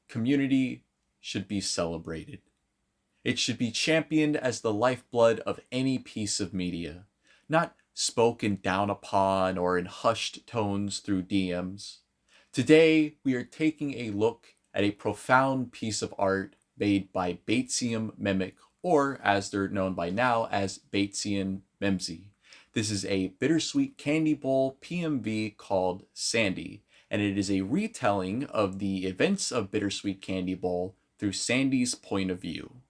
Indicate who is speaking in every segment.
Speaker 1: Community should be celebrated. It should be championed as the lifeblood of any piece of media, not spoken down upon or in hushed tones through DMs. Today, we are taking a look at a profound piece of art made by Batesian Mimic, or as they're known by now as Batesian Mimsy. This is a bittersweet candy bowl PMV called Sandy, and it is a retelling of the events of Bittersweet Candy Bowl through Sandy's point of view.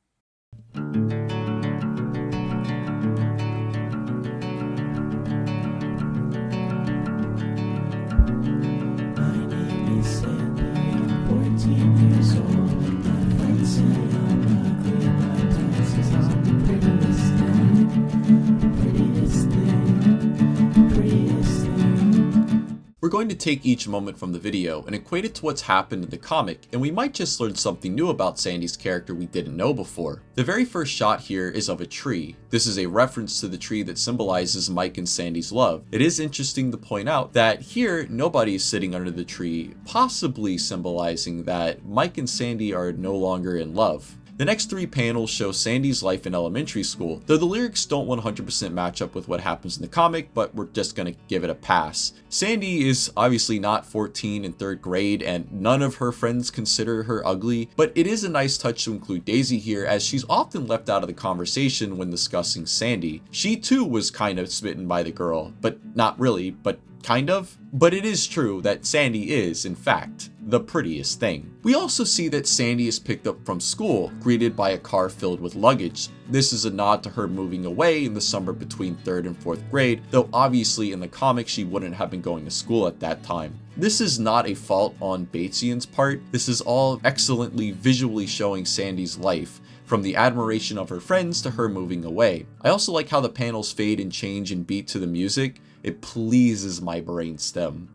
Speaker 1: We're going to take each moment from the video and equate it to what's happened in the comic, and we might just learn something new about Sandy's character we didn't know before. The very first shot here is of a tree. This is a reference to the tree that symbolizes Mike and Sandy's love. It is interesting to point out that here nobody is sitting under the tree, possibly symbolizing that Mike and Sandy are no longer in love. The next three panels show Sandy's life in elementary school, though the lyrics don't 100% match up with what happens in the comic, but we're just gonna give it a pass. Sandy is obviously not 14 in 3rd grade, and none of her friends consider her ugly, but it is a nice touch to include Daisy here, as she's often left out of the conversation when discussing Sandy. She too was kind of smitten by the girl, but not really, but kind of. But it is true that Sandy is, in fact, the prettiest thing. We also see that Sandy is picked up from school, greeted by a car filled with luggage. This is a nod to her moving away in the summer between 3rd and 4th grade, though obviously in the comic she wouldn't have been going to school at that time. This is not a fault on Batesian's part. This is all excellently visually showing Sandy's life, from the admiration of her friends to her moving away. I also like how the panels fade and change in beat to the music. It pleases my brainstem.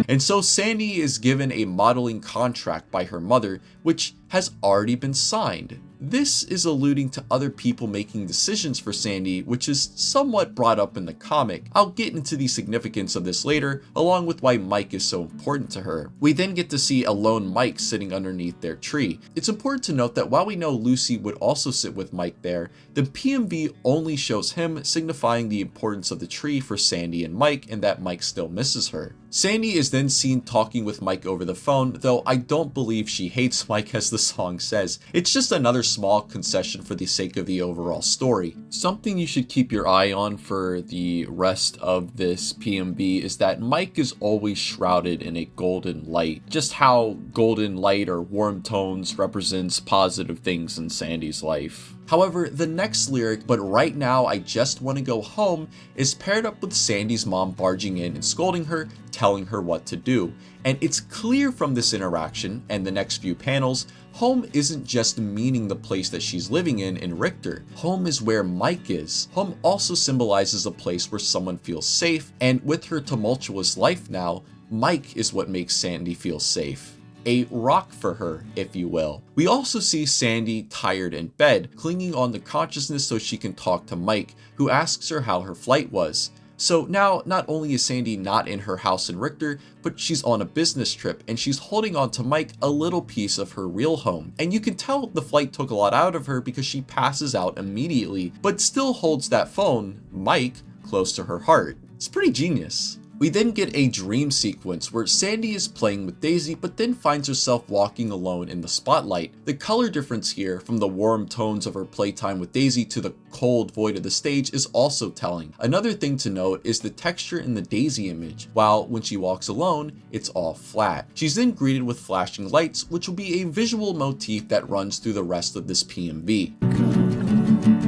Speaker 1: And so Sandy is given a modeling contract by her mother, which has already been signed. This is alluding to other people making decisions for Sandy, which is somewhat brought up in the comic. I'll get into the significance of this later, along with why Mike is so important to her. We then get to see a lone Mike sitting underneath their tree. It's important to note that while we know Lucy would also sit with Mike there, the PMV only shows him, signifying the importance of the tree for Sandy and Mike, and that Mike still misses her. Sandy is then seen talking with Mike over the phone, though I don't believe she hates Mike as the song says. It's just another small concession for the sake of the overall story. Something you should keep your eye on for the rest of this PMV is that Mike is always shrouded in a golden light. Just how golden light or warm tones represents positive things in Sandy's life. However, the next lyric, "But right now I just want to go home," is paired up with Sandy's mom barging in and scolding her, telling her what to do. And it's clear from this interaction and the next few panels, home isn't just meaning the place that she's living in Richter. Home is where Mike is. Home also symbolizes a place where someone feels safe, and with her tumultuous life now, Mike is what makes Sandy feel safe. A rock for her, if you will. We also see Sandy tired in bed, clinging on to consciousness so she can talk to Mike, who asks her how her flight was. So now, not only is Sandy not in her house in Richter, but she's on a business trip, and she's holding on to Mike, a little piece of her real home. And you can tell the flight took a lot out of her because she passes out immediately, but still holds that phone, Mike, close to her heart. It's pretty genius. We then get a dream sequence where Sandy is playing with Daisy, but then finds herself walking alone in the spotlight. The color difference here, from the warm tones of her playtime with Daisy to the cold void of the stage, is also telling. Another thing to note is the texture in the Daisy image, while when she walks alone, it's all flat. She's then greeted with flashing lights, which will be a visual motif that runs through the rest of this PMV.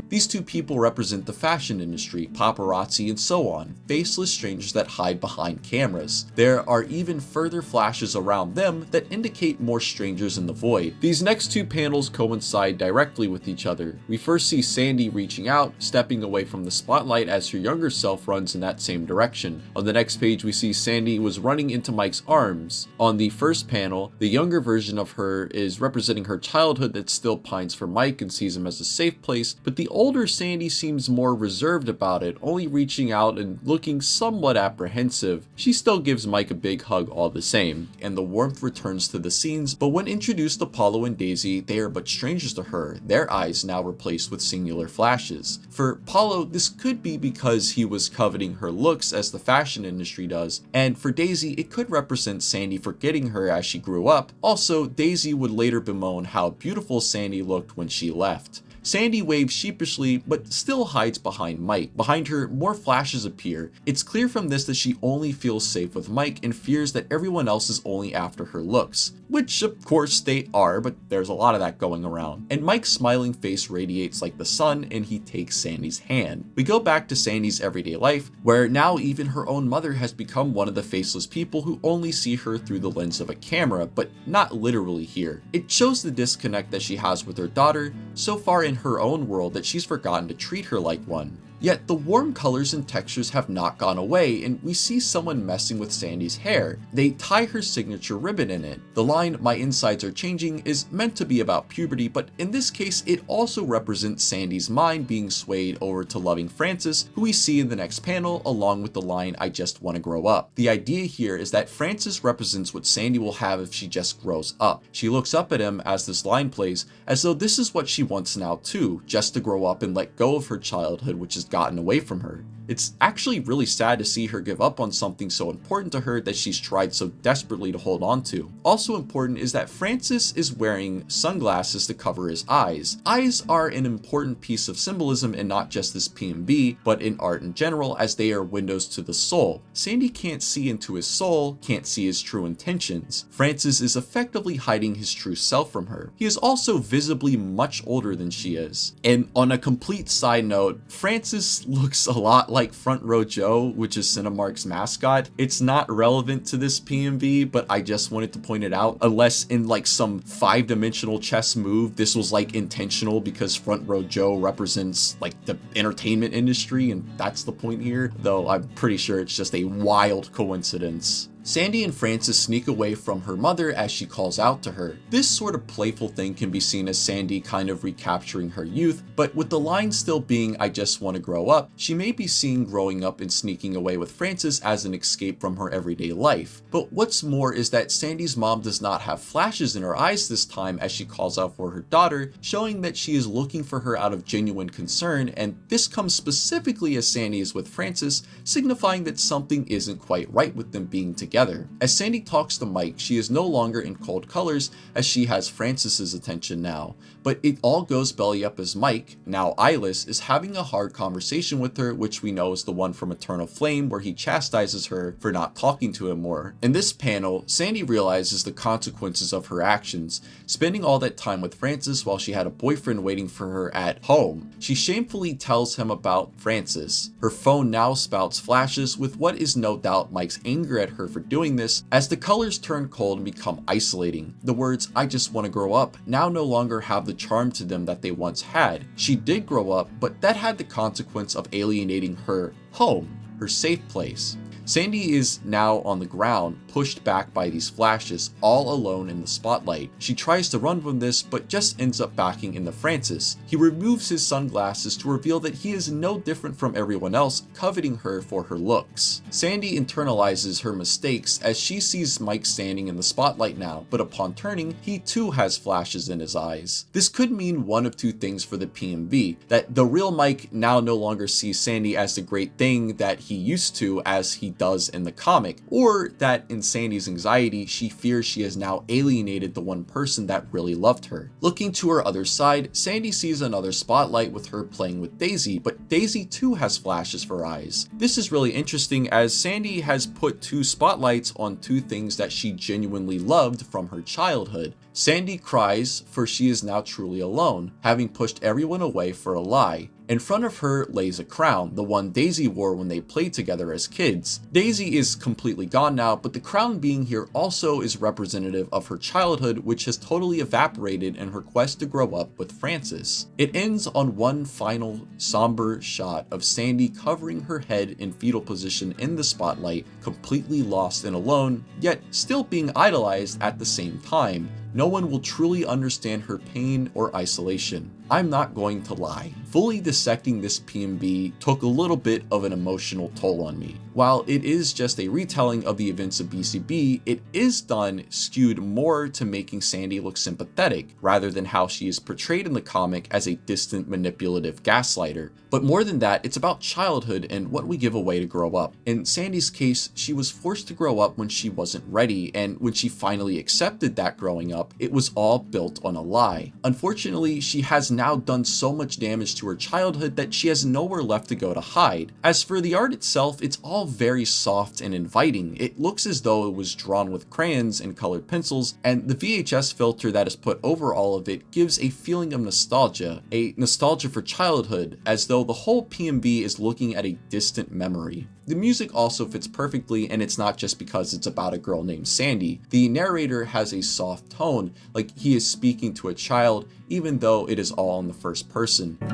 Speaker 1: These two people represent the fashion industry, paparazzi, and so on, faceless strangers that hide behind cameras. There are even further flashes around them that indicate more strangers in the void. These next two panels coincide directly with each other. We first see Sandy reaching out, stepping away from the spotlight as her younger self runs in that same direction. On the next page, we see Sandy was running into Mike's arms. On the first panel, the younger version of her is representing her childhood that still pines for Mike and sees him as a safe place, but the older Sandy seems more reserved about it, only reaching out and looking somewhat apprehensive. She still gives Mike a big hug all the same, and the warmth returns to the scenes, but when introduced to Apollo and Daisy, they are but strangers to her, their eyes now replaced with singular flashes. For Apollo, this could be because he was coveting her looks as the fashion industry does, and for Daisy, it could represent Sandy forgetting her as she grew up. Also, Daisy would later bemoan how beautiful Sandy looked when she left. Sandy waves sheepishly, but still hides behind Mike. Behind her, more flashes appear. It's clear from this that she only feels safe with Mike and fears that everyone else is only after her looks. Which, of course, they are, but there's a lot of that going around. And Mike's smiling face radiates like the sun, and he takes Sandy's hand. We go back to Sandy's everyday life, where now even her own mother has become one of the faceless people who only see her through the lens of a camera, but not literally here. It shows the disconnect that she has with her daughter, so far in her own world that she's forgotten to treat her like one. Yet the warm colors and textures have not gone away, and we see someone messing with Sandy's hair. They tie her signature ribbon in it. The line, "My insides are changing," is meant to be about puberty, but in this case it also represents Sandy's mind being swayed over to loving Francis, who we see in the next panel, along with the line, "I just want to grow up." The idea here is that Francis represents what Sandy will have if she just grows up. She looks up at him as this line plays, as though this is what she wants now too, just to grow up and let go of her childhood, which is gotten away from her. It's actually really sad to see her give up on something so important to her that she's tried so desperately to hold on to. Also important is that Francis is wearing sunglasses to cover his eyes. Eyes are an important piece of symbolism in not just this PMV, but in art in general, as they are windows to the soul. Sandy can't see into his soul, can't see his true intentions. Francis is effectively hiding his true self from her. He is also visibly much older than she is. And on a complete side note, Francis looks a lot like Front Row Joe, which is Cinemark's mascot. It's not relevant to this PMV, but I just wanted to point it out, unless in like some 5-dimensional chess move this was like intentional because Front Row Joe represents like the entertainment industry, and that's the point here, though I'm pretty sure it's just a wild coincidence. Sandy and Francis sneak away from her mother as she calls out to her. This sort of playful thing can be seen as Sandy kind of recapturing her youth, but with the line still being "I just want to grow up," she may be seen growing up and sneaking away with Francis as an escape from her everyday life. But what's more is that Sandy's mom does not have flashes in her eyes this time as she calls out for her daughter, showing that she is looking for her out of genuine concern, and this comes specifically as Sandy is with Francis, signifying that something isn't quite right with them being together. As Sandy talks to Mike, she is no longer in cold colors as she has Francis's attention now, but it all goes belly up as Mike, now eyeless, is having a hard conversation with her, which we know is the one from Eternal Flame where he chastises her for not talking to him more. In this panel, Sandy realizes the consequences of her actions, spending all that time with Francis while she had a boyfriend waiting for her at home. She shamefully tells him about Francis. Her phone now spouts flashes with what is no doubt Mike's anger at her for doing this, as the colors turn cold and become isolating. The words "I just want to grow up" now no longer have the charm to them that they once had. She did grow up, but that had the consequence of alienating her home, her safe place. Sandy is now on the ground, pushed back by these flashes, all alone in the spotlight. She tries to run from this, but just ends up backing into Francis. He removes his sunglasses to reveal that he is no different from everyone else, coveting her for her looks. Sandy internalizes her mistakes as she sees Mike standing in the spotlight now, but upon turning, he too has flashes in his eyes. This could mean one of two things for the PMV, that the real Mike now no longer sees Sandy as the great thing that he used to, as he does in the comic, or that in Sandy's anxiety, she fears she has now alienated the one person that really loved her. Looking to her other side, Sandy sees another spotlight with her playing with Daisy, but Daisy too has flashes for eyes. This is really interesting as Sandy has put two spotlights on two things that she genuinely loved from her childhood. Sandy cries, for she is now truly alone, having pushed everyone away for a lie. In front of her lays a crown, the one Daisy wore when they played together as kids. Daisy is completely gone now, but the crown being here also is representative of her childhood, which has totally evaporated in her quest to grow up with Francis. It ends on one final somber shot of Sandy covering her head in fetal position in the spotlight, completely lost and alone, yet still being idolized at the same time. no one will truly understand her pain or isolation. I'm not going to lie. Fully dissecting this PMV took a little bit of an emotional toll on me. While it is just a retelling of the events of BCB, it is done skewed more to making Sandy look sympathetic, rather than how she is portrayed in the comic as a distant, manipulative gaslighter. But more than that, it's about childhood and what we give away to grow up. In Sandy's case, she was forced to grow up when she wasn't ready, and when she finally accepted that growing up, it was all built on a lie. Unfortunately, she has now done so much damage to her childhood that she has nowhere left to go to hide. As for the art itself, it's all very soft and inviting. It looks as though it was drawn with crayons and colored pencils, and the VHS filter that is put over all of it gives a feeling of nostalgia, a nostalgia for childhood, as though the whole PMV is looking at a distant memory. The music also fits perfectly, and it's not just because it's about a girl named Sandy. The narrator has a soft tone, like he is speaking to a child, even though it is all in the first person.
Speaker 2: My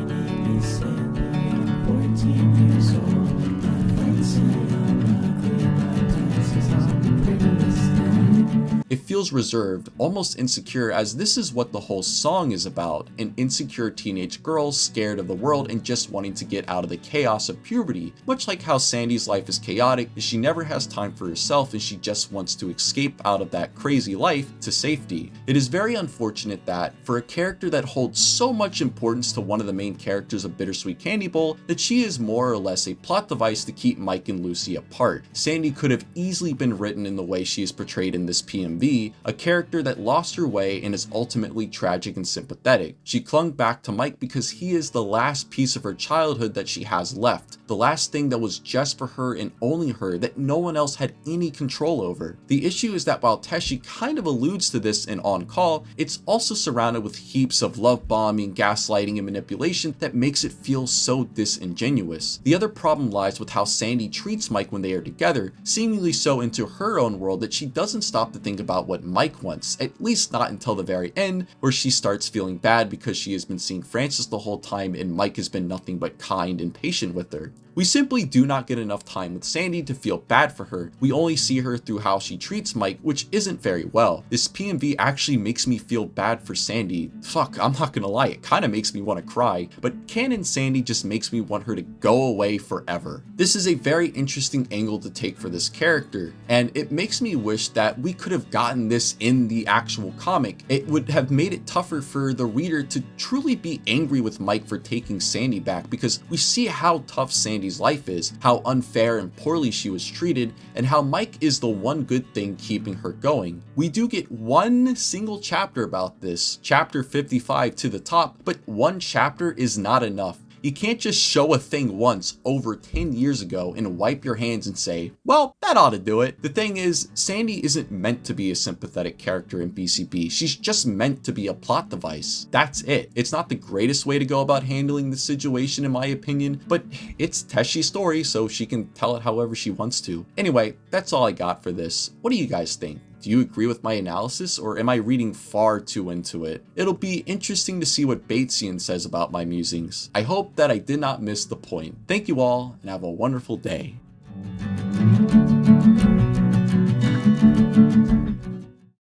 Speaker 2: name is Sandy, I'm 14 years old. My friends say I'm ugly, but this is all the prettiest thing.
Speaker 1: It feels reserved, almost insecure, as this is what the whole song is about, an insecure teenage girl scared of the world and just wanting to get out of the chaos of puberty. Much like how Sandy's life is chaotic, she never has time for herself and she just wants to escape out of that crazy life to safety. It is very unfortunate that, for a character that holds so much importance to one of the main characters of Bittersweet Candy Bowl, that she is more or less a plot device to keep Mike and Lucy apart. Sandy could have easily been written in the way she is portrayed in this PMV, a character that lost her way and is ultimately tragic and sympathetic. She clung back to Mike because he is the last piece of her childhood that she has left, the last thing that was just for her and only her, that no one else had any control over. The issue is that while Teshi kind of alludes to this in On Call, it's also surrounded with heaps of love bombing, gaslighting, and manipulation that makes it feel so disingenuous. The other problem lies with how Sandy treats Mike when they are together, seemingly so into her own world that she doesn't stop to think about what Mike wants, at least not until the very end, where she starts feeling bad because she has been seeing Francis the whole time and Mike has been nothing but kind and patient with her. We simply do not get enough time with Sandy to feel bad for her. We only see her through how she treats Mike, which isn't very well. This PMV actually makes me feel bad for Sandy. Fuck, I'm not gonna lie, it kinda makes me want to cry, but canon Sandy just makes me want her to go away forever. This is a very interesting angle to take for this character, and it makes me wish that we could have gotten this in the actual comic. It would have made it tougher for the reader to truly be angry with Mike for taking Sandy back, because we see how tough Sandy's life is, how unfair and poorly she was treated, and how Mike is the one good thing keeping her going. We do get one single chapter about this, chapter 55 to the top, but one chapter is not enough. You can't just show a thing once over 10 years ago and wipe your hands and say, well, that ought to do it. The thing is, Sandy isn't meant to be a sympathetic character in BCB. She's just meant to be a plot device. That's it. It's not the greatest way to go about handling the situation in my opinion, but it's Teshi's story, so she can tell it however she wants to. Anyway, that's all I got for this. What do you guys think? Do you agree with my analysis, or am I reading far too into it? It'll be interesting to see what Batesian says about my musings. I hope that I did not miss the point. Thank you all, and have a wonderful day.